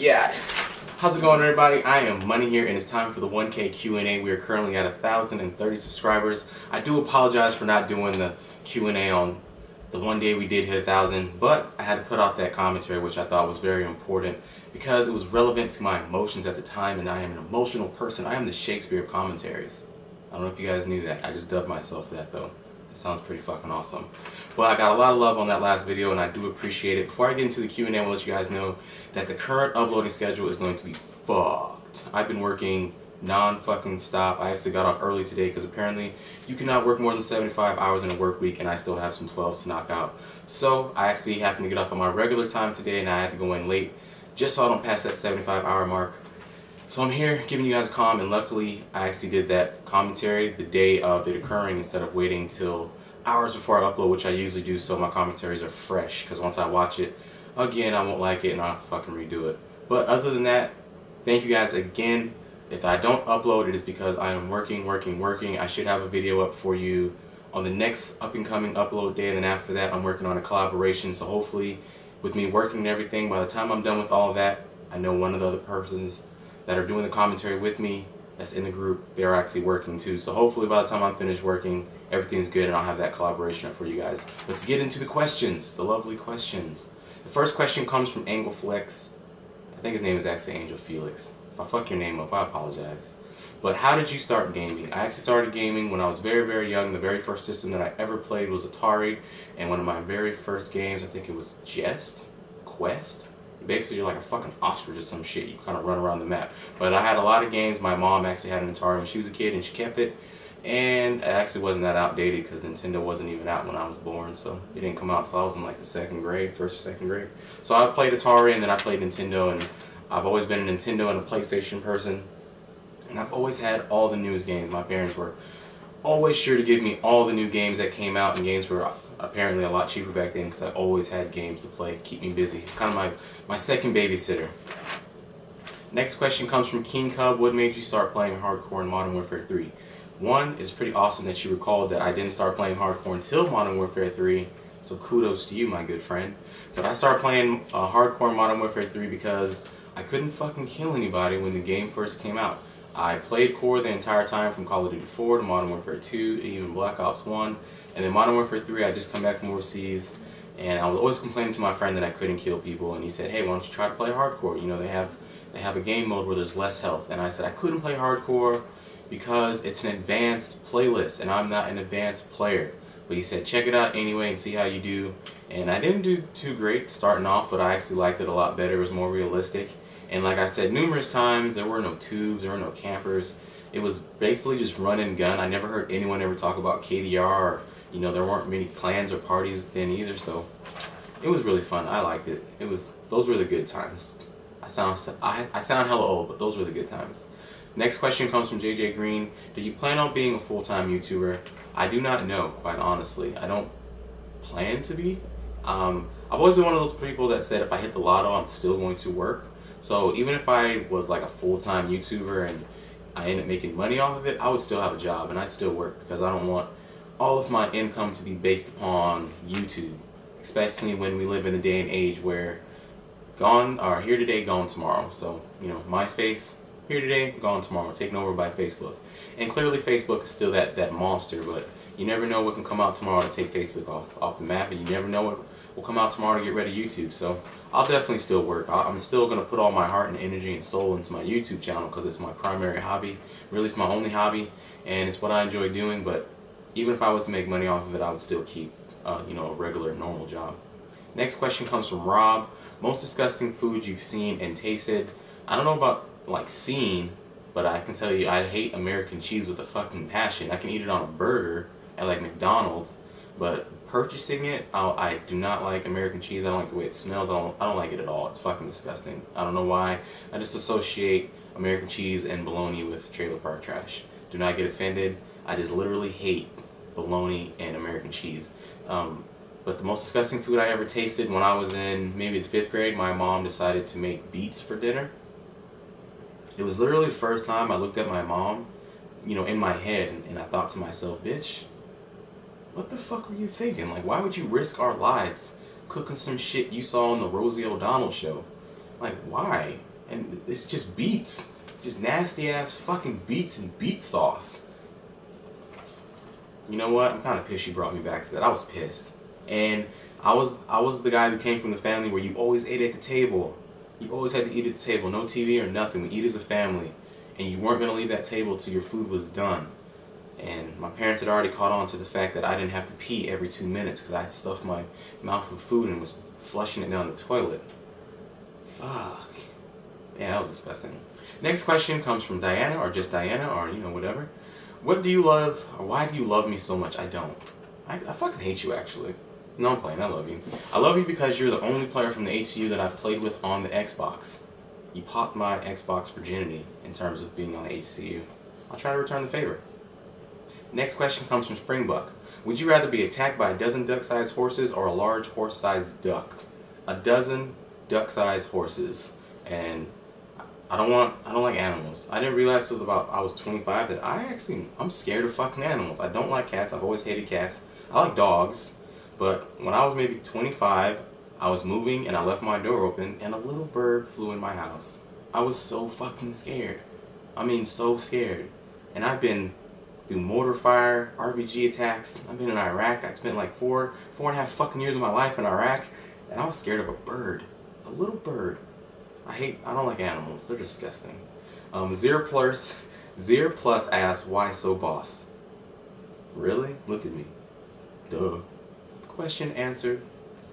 God. How's it going, everybody? I am Money here, and it's time for the 1K Q&A. We are currently at 1,030 subscribers. I do apologize for not doing the Q&A on the one day we did hit 1,000, but I had to put out that commentary, which I thought was very important because it was relevant to my emotions at the time, and I am an emotional person. I am the Shakespeare of commentaries. I don't know if you guys knew that. I just dubbed myself that, though. It sounds pretty fucking awesome. But I got a lot of love on that last video, and I do appreciate it. Before I get into the Q&A, I'll let you guys know that the current uploading schedule is going to be fucked. I've been working non-fucking stop. I actually got off early today because apparently you cannot work more than 75 hours in a work week, and I still have some 12s to knock out. So I actually happened to get off on my regular time today, and I had to go in late just so I don't pass that 75-hour mark. So I'm here giving you guys a comm, and luckily I actually did that commentary the day of it occurring instead of waiting till hours before I upload, which I usually do, so my commentaries are fresh, because once I watch it again I won't like it and I'll have to fucking redo it. But other than that, thank you guys again. If I don't upload, it is because I am working. I should have a video up for you on the next up and coming upload day, and then after that I'm working on a collaboration, so hopefully with me working and everything, by the time I'm done with all of that, I know one of the other persons that are doing the commentary with me that's in the group, they're actually working too. So hopefully by the time I'm finished working, everything's good and I'll have that collaboration up for you guys. But to get into the questions, the lovely questions. The first question comes from Angleflex. I think his name is actually Angel Felix. If I fuck your name up, I apologize. But how did you start gaming? I actually started gaming when I was very young. The very first system that I ever played was Atari, and one of my very first games, I think it was Quest. Basically, you're like a fucking ostrich or some shit. You kind of run around the map. But I had a lot of games. My mom actually had an Atari when she was a kid, and she kept it. And it actually wasn't that outdated because Nintendo wasn't even out when I was born. So it didn't come out until I was in like the second grade, first or second grade. So I played Atari, and then I played Nintendo. And I've always been a Nintendo and a PlayStation person. And I've always had all the newest games. My parents were always sure to give me all the new games that came out, and games were apparently a lot cheaper back then because I always had games to play to keep me busy. It's kind of my second babysitter. Next question comes from King Cub. What made you start playing hardcore in Modern Warfare 3? One, it's pretty awesome that you recalled that I didn't start playing hardcore until Modern Warfare 3, so kudos to you, my good friend. But I started playing hardcore in Modern Warfare 3 because I couldn't fucking kill anybody when the game first came out. I played core the entire time from Call of Duty 4 to Modern Warfare 2, even Black Ops 1. And then Modern Warfare 3, I just come back from overseas, and I was always complaining to my friend that I couldn't kill people, and he said, hey, why don't you try to play hardcore? You know, they have a game mode where there's less health. And I said I couldn't play hardcore because it's an advanced playlist, and I'm not an advanced player. But he said, check it out anyway and see how you do. And I didn't do too great starting off, but I actually liked it a lot better. It was more realistic. And like I said numerous times, there were no tubes, there were no campers. It was basically just run and gun. I never heard anyone ever talk about KDR, or, you know, there weren't many clans or parties then either, so it was really fun. I liked it. Those were the good times. I sound hella old, but those were the good times. Next question comes from JJ Green. Do you plan on being a full-time YouTuber? I do not know, quite honestly. I don't plan to be. I've always been one of those people that said if I hit the lotto, I'm still going to work. So even if I was like a full-time YouTuber and I ended up making money off of it, I would still have a job and I'd still work because I don't want all of my income to be based upon YouTube, especially when we live in a day and age where here today, gone tomorrow. So, you know, MySpace, here today, gone tomorrow, taken over by Facebook. And clearly Facebook is still that monster, but you never know what can come out tomorrow to take Facebook off the map, and you never know what will come out tomorrow to get rid of YouTube. So I'll definitely still work. I'm still going to put all my heart and energy and soul into my YouTube channel because it's my primary hobby. Really, it's my only hobby, and it's what I enjoy doing. But even if I was to make money off of it, I would still keep you know, a regular, normal job. Next question comes from Rob. Most disgusting food you've seen and tasted? I don't know about like seen, but I can tell you I hate American cheese with a fucking passion. I can eat it on a burger at like McDonald's, but purchasing it, I do not like American cheese. I don't like the way it smells. I don't like it at all. It's fucking disgusting. I don't know why. I just associate American cheese and bologna with trailer park trash. Do not get offended. I just literally hate bologna and American cheese. But the most disgusting food I ever tasted, when I was in maybe the 5th grade, my mom decided to make beets for dinner. It was literally the first time I looked at my mom, you know, in my head, and I thought to myself, bitch, what the fuck were you thinking? Like, why would you risk our lives cooking some shit you saw on the Rosie O'Donnell show? Like, why? And it's just beets. Just nasty ass fucking beets and beet sauce. You know what? I'm kind of pissed you brought me back to that. I was pissed. And I was the guy who came from the family where you always ate at the table. You always had to eat at the table. No TV or nothing. We eat as a family. And you weren't going to leave that table till your food was done. And my parents had already caught on to the fact that I didn't have to pee every 2 minutes because I had stuffed my mouth with food and was flushing it down the toilet. Fuck. Yeah, that was disgusting. Next question comes from Diana, or just Diana, or you know, whatever. What do you love, or why do you love me so much? I don't. I fucking hate you, actually. No, I'm playing. I love you. I love you because you're the only player from the HCU that I've played with on the Xbox. You popped my Xbox virginity in terms of being on the HCU. I'll try to return the favor. Next question comes from Springbuck. Would you rather be attacked by a dozen duck-sized horses or a large horse-sized duck? A dozen duck-sized horses. And I don't like animals. I didn't realize until about I was 25 that I'm scared of fucking animals. I don't like cats. I've always hated cats. I like dogs. But when I was maybe 25, I was moving and I left my door open and a little bird flew in my house. I was so fucking scared. I mean, so scared. And I've been through mortar fire, RPG attacks. I've been in Iraq. I spent like four and a half fucking years of my life in Iraq, and I was scared of a bird. A little bird. I don't like animals. They're disgusting. Zero Plus asks, why so boss? Really? Look at me. Duh. Question answered.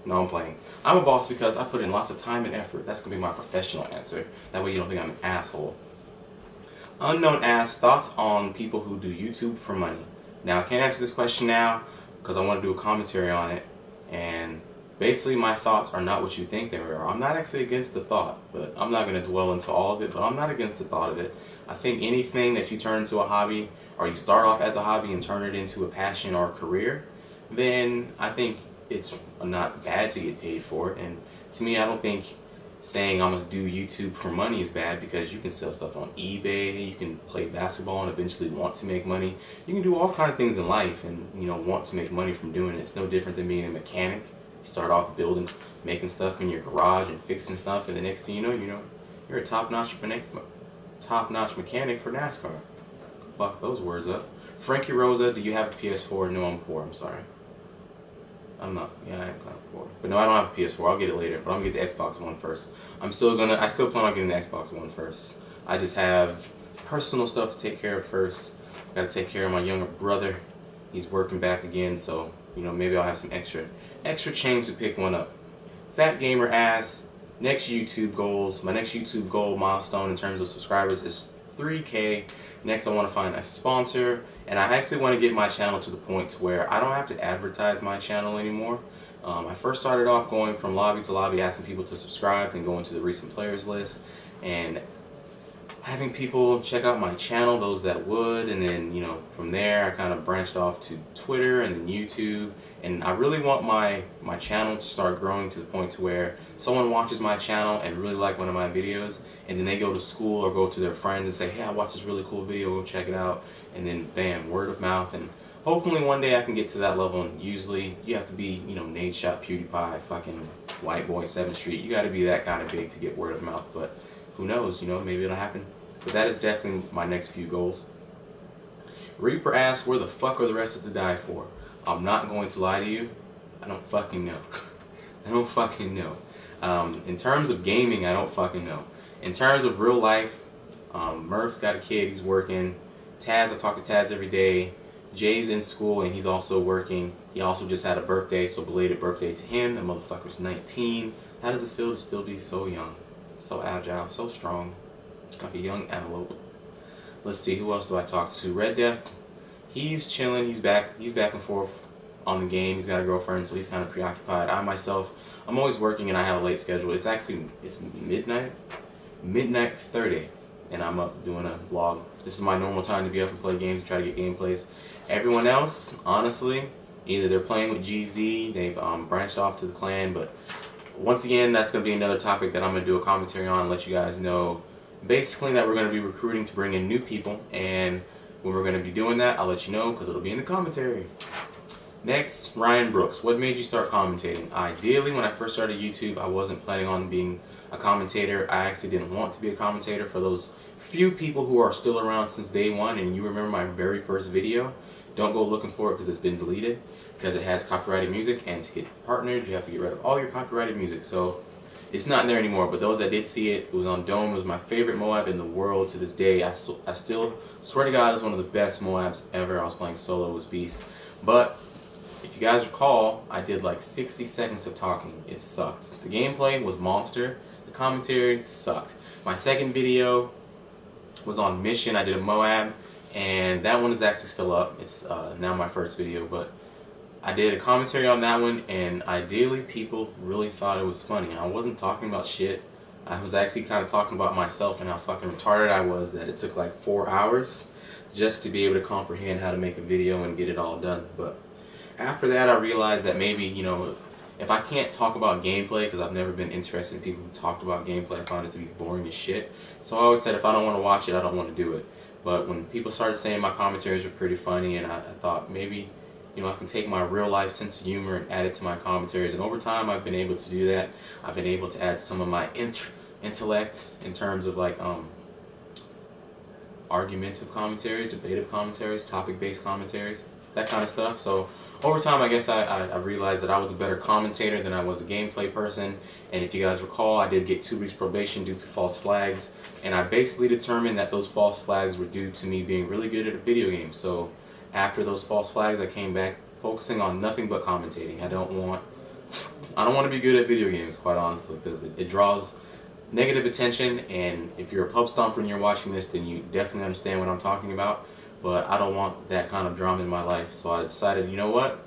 No, I'm playing. I'm a boss because I put in lots of time and effort. That's going to be my professional answer. That way you don't think I'm an asshole. Unknown asks, thoughts on people who do YouTube for money. Now, I can't answer this question now because I want to do a commentary on it. And basically, my thoughts are not what you think they are. I'm not actually against the thought, but I'm not going to dwell into all of it, but I'm not against the thought of it. I think anything that you turn into a hobby, or you start off as a hobby and turn it into a passion or a career, then I think it's not bad to get paid for it. And to me, I don't think saying I'm going to do YouTube for money is bad, because you can sell stuff on eBay, you can play basketball and eventually want to make money. You can do all kinds of things in life and, you know, want to make money from doing it. It's no different than being a mechanic. You start off building, making stuff in your garage and fixing stuff, and the next thing you know, you're a top-notch mechanic for NASCAR. Fuck those words up. Frankie Rosa, do you have a PS4? No, I'm poor. I'm sorry. I'm not. Yeah, I am kind of poor. But no, I don't have a PS4. I'll get it later. But I'm gonna get the Xbox One first. I still plan on getting the Xbox One first. I just have personal stuff to take care of first. Gotta take care of my younger brother. He's working back again, so you know, maybe I'll have some extra change to pick one up. Fat Gamer asks, next YouTube goals. My next YouTube goal milestone in terms of subscribers is 3K. Next, I want to find a sponsor, and I actually want to get my channel to the point to where I don't have to advertise my channel anymore. I first started off going from lobby to lobby asking people to subscribe, then going to the recent players list and having people check out my channel, those that would, and then, you know, from there I kind of branched off to Twitter and then YouTube. And I really want my channel to start growing to the point to where someone watches my channel and really like one of my videos, and then they go to school or go to their friends and say, hey, I watched this really cool video, go check it out, and then bam, word of mouth. And hopefully one day I can get to that level. And usually you have to be, you know, Nadeshot, PewDiePie, fucking White Boy 7th Street. You got to be that kind of big to get word of mouth, but who knows, you know, maybe it'll happen. But that is definitely my next few goals. Reaper asks, where the fuck are the rest of To Die For? I'm not going to lie to you, I don't fucking know. I don't fucking know. In terms of gaming, I don't fucking know. In terms of real life, Murph's got a kid, he's working. Taz, I talk to Taz every day. Jay's in school and he's also working. He also just had a birthday, so belated birthday to him. That motherfucker's 19. How does it feel to still be so young, so agile, so strong, like a young antelope? Let's see, who else do I talk to? Red Death. He's chilling, he's back and forth on the game. He's got a girlfriend, so he's kind of preoccupied. I myself, I'm always working and I have a late schedule. It's midnight 30, and I'm up doing a vlog. This is my normal time to be up and play games and try to get gameplays. Everyone else, honestly, either they're playing with GZ, they've branched off to the clan, but once again, that's going to be another topic that I'm going to do a commentary on and let you guys know. Basically, that we're going to be recruiting to bring in new people, and when we're going to be doing that, I'll let you know because it'll be in the commentary. Next, Ryan Brooks. What made you start commentating? Ideally, when I first started YouTube, I wasn't planning on being a commentator. I actually didn't want to be a commentator. For those few people who are still around since day one and you remember my very first video, don't go looking for it because it's been deleted, because it has copyrighted music, and to get partnered you have to get rid of all your copyrighted music. So it's not there anymore, but those that did see it, it was on Dome. It was my favorite Moab in the world to this day. I still swear to God it's one of the best Moabs ever. I was playing solo, it was beast. But if you guys recall, I did like 60 seconds of talking. It sucked. The gameplay was monster. The commentary sucked. My second video was on Mission. I did a Moab, and that one is actually still up. It's now my first video, but I did a commentary on that one, and ideally people really thought it was funny. I wasn't talking about shit. I was actually kind of talking about myself and how fucking retarded I was, that it took like 4 hours just to be able to comprehend how to make a video and get it all done. But after that, I realized that maybe, you know, if I can't talk about gameplay, because I've never been interested in people who talked about gameplay, I found it to be boring as shit. So I always said if I don't want to watch it, I don't want to do it. But when people started saying my commentaries were pretty funny, and I thought maybe, you know, I can take my real life sense of humor and add it to my commentaries. And over time, I've been able to do that. I've been able to add some of my intellect in terms of like argumentative commentaries, debative commentaries, topic-based commentaries, that kind of stuff. So over time, I guess I realized that I was a better commentator than I was a gameplay person. And if you guys recall, I did get 2 weeks probation due to false flags. And I basically determined that those false flags were due to me being really good at a video game. So after those false flags, I came back focusing on nothing but commentating. I don't want to be good at video games, quite honestly, because it draws negative attention. And if you're a pub stomper and you're watching this, then you definitely understand what I'm talking about. But I don't want that kind of drama in my life, so I decided, you know what?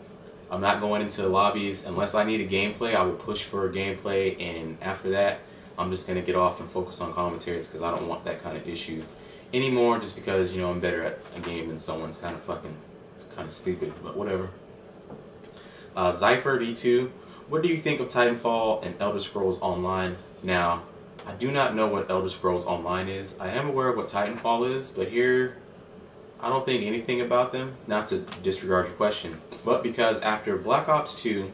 I'm not going into lobbies unless I need a gameplay. I will push for a gameplay, and after that, I'm just gonna get off and focus on commentaries because I don't want that kind of issue anymore. Just because, you know, I'm better at a game than someone's kind of stupid, but whatever. Zypher V2, what do you think of Titanfall and Elder Scrolls Online? Now, I do not know what Elder Scrolls Online is. I am aware of what Titanfall is, but here, I don't think anything about them, not to disregard your question, but because after Black Ops 2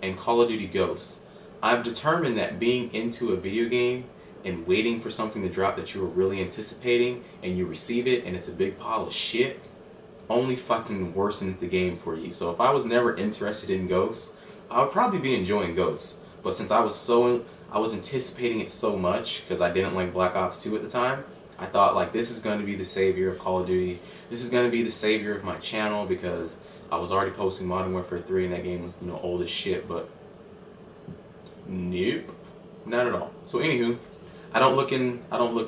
and Call of Duty Ghosts, I've determined that being into a video game and waiting for something to drop that you were really anticipating and you receive it and it's a big pile of shit only fucking worsens the game for you. So if I was never interested in Ghosts, I would probably be enjoying Ghosts. But since I was anticipating it so much because I didn't like Black Ops 2 at the time, I thought like this is going to be the savior of Call of Duty. This is going to be the savior of my channel because I was already posting Modern Warfare 3 and that game was, you know, old as shit, but nope, not at all. So anywho, I don't look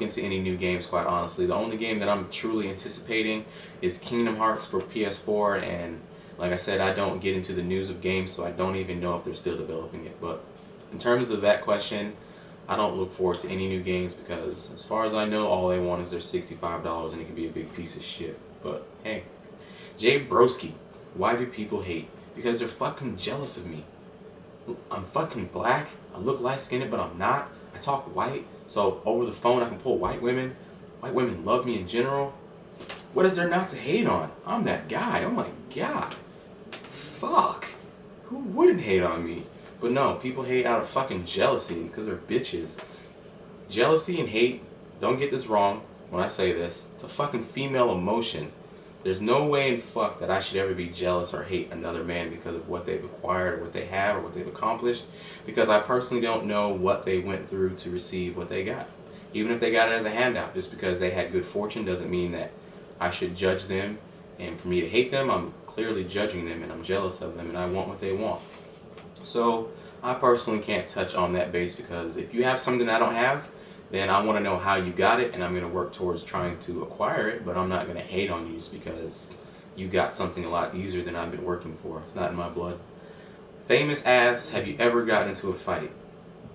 into any new games, quite honestly. The only game that I'm truly anticipating is Kingdom Hearts for PS4, and like I said, I don't get into the news of games, so I don't even know if they're still developing it. But in terms of that question, I don't look forward to any new games because as far as I know, all they want is their $65 and it can be a big piece of shit. But hey, Jay Broski, why do people hate? Because they're fucking jealous of me. I'm fucking black, I look light-skinned, but I'm not. I talk white, so over the phone I can pull white women. White women love me in general. What is there not to hate on? I'm that guy. Oh my god. Fuck. Who wouldn't hate on me? But no, people hate out of fucking jealousy because they're bitches. Jealousy and hate, don't get this wrong when I say this, it's a fucking female emotion. There's no way in fuck that I should ever be jealous or hate another man because of what they've acquired or what they have or what they've accomplished, because I personally don't know what they went through to receive what they got. Even if they got it as a handout, just because they had good fortune doesn't mean that I should judge them. And for me to hate them, I'm clearly judging them and I'm jealous of them and I want what they want. So I personally can't touch on that base because if you have something I don't have, then I want to know how you got it and I'm going to work towards trying to acquire it, but I'm not going to hate on you just because you got something a lot easier than I've been working for. It's not in my blood. Famous asks, have you ever gotten into a fight?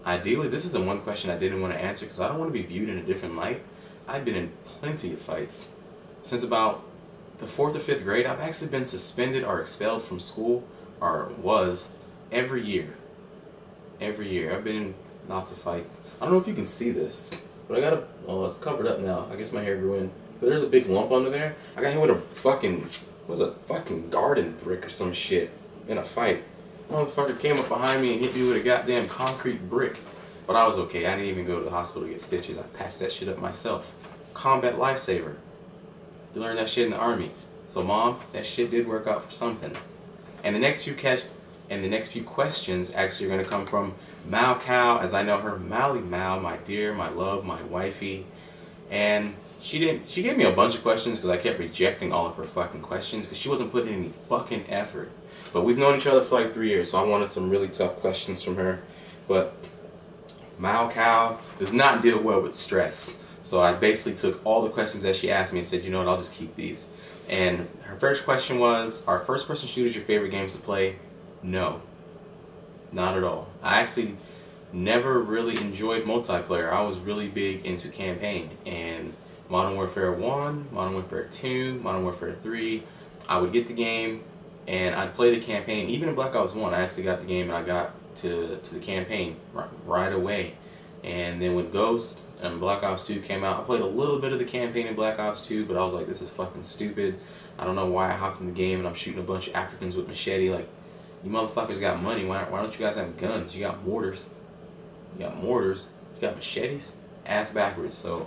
Ideally, this is the one question I didn't want to answer because I don't want to be viewed in a different light. I've been in plenty of fights. Since about the 4th or 5th grade, I've actually been suspended or expelled from school, or was, every year. Every year. I've been in lots of fights. I don't know if you can see this, but I got a, oh, it's covered up now. I guess my hair grew in. But there's a big lump under there. I got hit with a fucking, what's a fucking garden brick or some shit. in a fight. Motherfucker came up behind me and hit me with a goddamn concrete brick. But I was okay. I didn't even go to the hospital to get stitches. I patched that shit up myself. Combat lifesaver. You learned that shit in the army. So mom, that shit did work out for something. And the next few questions actually are going to come from Mal Cow, as I know her, Mally Mal, my dear, my love, my wifey. And she gave me a bunch of questions because I kept rejecting all of her fucking questions because she wasn't putting any fucking effort. But we've known each other for like 3 years, so I wanted some really tough questions from her. But Mal Cow does not deal well with stress. So I basically took all the questions that she asked me and said, you know what, I'll just keep these. And her first question was, are first-person shooters your favorite games to play? No. Not at all. I actually never really enjoyed multiplayer. I was really big into campaign. And Modern Warfare 1, Modern Warfare 2, Modern Warfare 3, I would get the game and I'd play the campaign. Even in Black Ops 1, I actually got the game and I got to the campaign right away. And then when Ghost and Black Ops 2 came out, I played a little bit of the campaign in Black Ops 2, but I was like, this is fucking stupid. I don't know why I hopped in the game and I'm shooting a bunch of Africans with machete. Like, you motherfuckers got money. Why don't you guys have guns? You got mortars. You got mortars. You got machetes. Ass backwards. So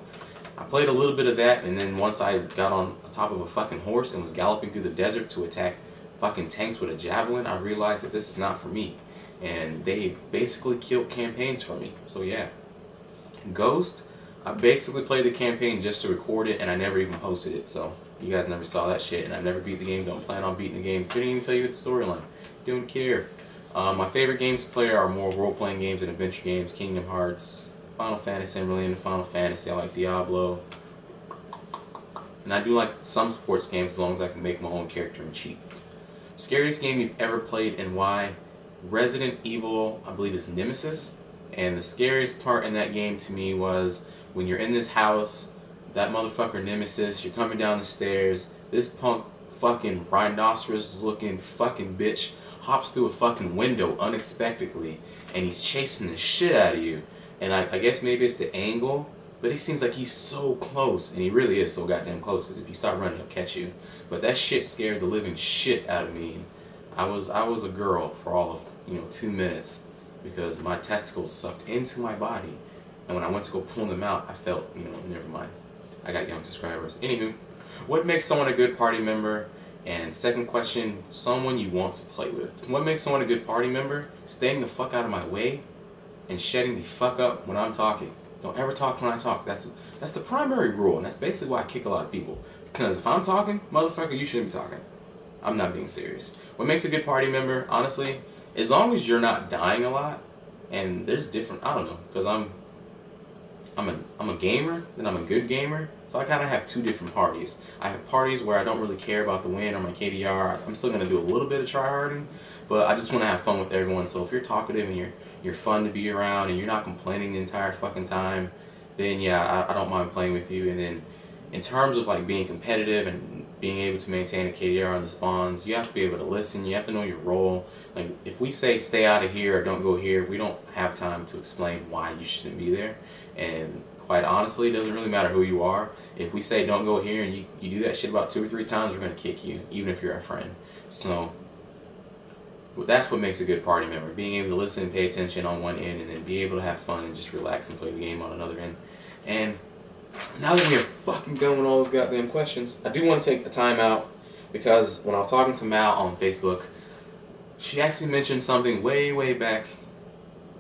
I played a little bit of that, and then once I got on top of a fucking horse and was galloping through the desert to attack fucking tanks with a javelin, I realized that this is not for me. And they basically killed campaigns for me. So yeah. Ghost, I basically played the campaign just to record it, and I never even posted it. So you guys never saw that shit, and I never beat the game. Don't plan on beating the game. Couldn't even tell you the storyline. Don't care. My favorite games to play are more role-playing games and adventure games. Kingdom Hearts, Final Fantasy. I'm really into Final Fantasy. I like Diablo. And I do like some sports games as long as I can make my own character and cheat. Scariest game you've ever played and why? Resident Evil, I believe, is Nemesis. And the scariest part in that game to me was when you're in this house, that motherfucker Nemesis, you're coming down the stairs, this punk fucking rhinoceros looking fucking bitch hops through a fucking window unexpectedly and he's chasing the shit out of you. And I guess maybe it's the angle, but it seems like he's so close, and he really is so goddamn close, because if you start running he'll catch you. But that shit scared the living shit out of me. I was a girl for all of 2 minutes because my testicles sucked into my body, and when I went to go pull them out I felt, never mind. I got young subscribers. Anywho, what makes someone a good party member? And second question, someone you want to play with. What makes someone a good party member? Staying the fuck out of my way and shutting the fuck up when I'm talking. Don't ever talk when I talk. That's the primary rule, and that's basically why I kick a lot of people. Because if I'm talking, motherfucker, you shouldn't be talking. I'm not being serious. What makes a good party member, honestly, as long as you're not dying a lot, and there's different, I don't know, because I'm a gamer, then I'm a good gamer, so I kind of have two different parties. I have parties where I don't really care about the win or my KDR. I'm still going to do a little bit of tryharding, but I just want to have fun with everyone. So if you're talkative and you're fun to be around and you're not complaining the entire fucking time, then yeah, I don't mind playing with you. And then in terms of like being competitive and being able to maintain a KDR on the spawns, you have to be able to listen, you have to know your role. Like if we say stay out of here or don't go here, we don't have time to explain why you shouldn't be there. And quite honestly, it doesn't really matter who you are. If we say don't go here and you do that shit about 2 or 3 times, we're going to kick you, even if you're a friend. So that's what makes a good party member, being able to listen and pay attention on one end and then be able to have fun and just relax and play the game on another end. And now that we are fucking done with all those goddamn questions, I do want to take a time out because when I was talking to Mal on Facebook, she actually mentioned something way back,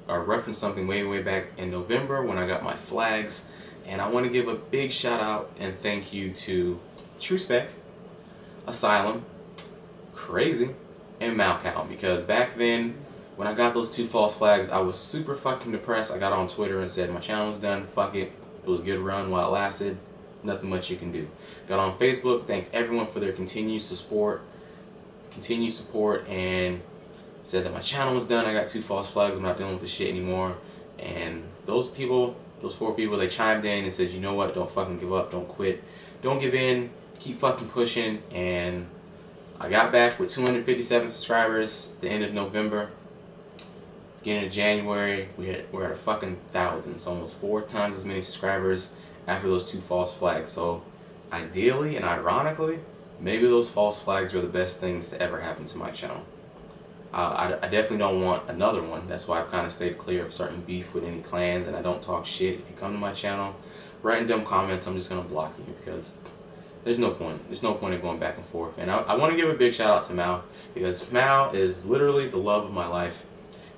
or referenced something way back in November when I got my flags. And I want to give a big shout out and thank you to TrueSpec, Asylum, Crazy, and Malcow, because back then when I got those 2 false flags, I was super fucking depressed. I got on Twitter and said my channel's done, fuck it. It was a good run while it lasted. Nothing much you can do. Got on Facebook, thanked everyone for their continued support, and said that my channel was done. I got 2 false flags. I'm not dealing with this shit anymore. And those 4 people, they chimed in and said, you know what? Don't fucking give up. Don't quit. Don't give in. Keep fucking pushing. And I got back with 257 subscribers at the end of November. Beginning of January, we're at a fucking 1,000. So almost 4 times as many subscribers after those 2 false flags. So ideally and ironically, maybe those false flags were the best things to ever happen to my channel. I definitely don't want another one. That's why I've kind of stayed clear of certain beef with any clans, and I don't talk shit. If you come to my channel, writing dumb comments, I'm just gonna block you because there's no point. There's no point in going back and forth. And I want to give a big shout out to Mal, because Mal is literally the love of my life,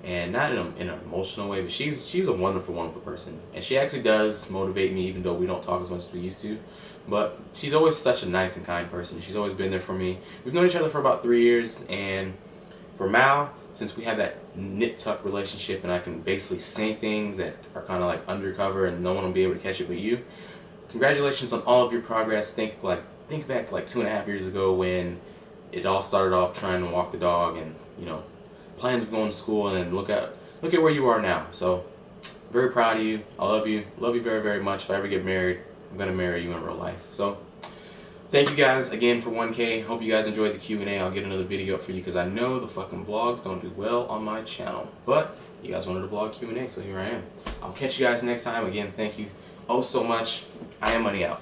and not in an emotional way, but she's a wonderful, wonderful person, and she actually does motivate me, even though we don't talk as much as we used to. But she's always such a nice and kind person. She's always been there for me. We've known each other for about 3 years, and for Mal, since we have that nit-tuck relationship and I can basically say things that are kind of like undercover and no one will be able to catch it but you, congratulations on all of your progress. Think back like 2.5 years ago when it all started off trying to walk the dog, and you know, plans of going to school, and look at where you are now. So very proud of you. I love you very, very much. If I ever get married, I'm gonna marry you in real life. So thank you guys again for 1K. Hope you guys enjoyed the Q&A. I'll get another video up for you because I know the fucking vlogs don't do well on my channel. But you guys wanted a vlog Q&A, so here I am. I'll catch you guys next time. Again, thank you oh so much. I am Money out.